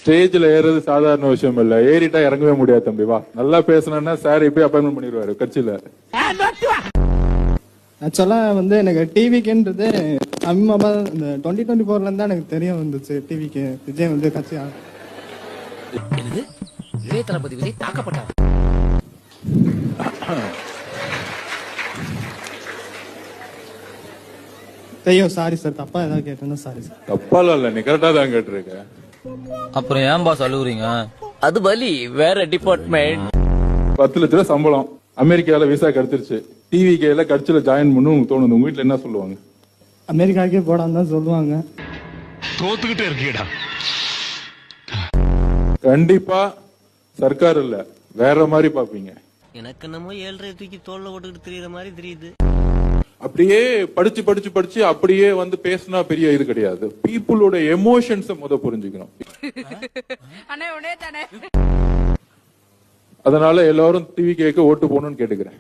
ஸ்டேஜ்ல ஏறது சாதாரண விஷயம் இல்ல. ஏறிட்டா இறங்கவே முடியாது தம்பி. வா, நல்லா பேசணும்னா சார் இப்பயே அப்பாயின்மெண்ட் பண்ணிடுவாரு கட்சியில. ஆக்சுவலா வந்து எனக்கு டிவிக்குன்றது அம்மா இந்த 2024ல இருந்தா எனக்கு தெரிய வந்துச்சு. டிவிக்கு விஜய் வந்து கட்சி இளைய தளபதி விஜய் தாக்கப்பட்டார். தெரியும். சாரி சார், தப்பா ஏதாவது கேட்டேன்னா சாரி சார். தப்பால இல்ல, நீ கரெக்டா தான் கேட்டிருக்க. அப்புறம் ஏன் பாஸ் அழுகுறீங்க? அது வலி வேற டிபார்ட்மெண்ட். 10 லட்ச ரூபாய் சம்பளம், அமெரிக்கால விசா கிடைச்சிருச்சு, டிவிகேல கட்சியில ஜாயின் பண்ணு உங்களுக்கு தோணுது. உங்க வீட்டுல என்ன சொல்லுவாங்க? அமெரிக்காக்கே போடான்னு தான் சொல்லுவாங்க. தோத்துக்கிட்டே இருக்கீடா. கண்டிப்பா சர்க்கார் இல்ல, வேற மாதிரி பாப்பீங்க. எனக்கு என்னமோ 7.5 தூக்கி தோல்ல போட்டுக்கிட்டு தெரியற மாதிரி தெரியுது. அப்படியே படிச்சு படிச்சு படிச்சு அப்படியே வந்து பேசினா பெரிய இது கிடையாது. பீப்புளோட எமோஷன்ஸ் முத புரிஞ்சுக்கணும். அதனால எல்லாரும் டிவி கேட்க ஓட்டு போகணும்னு கேட்டுக்கிறேன்.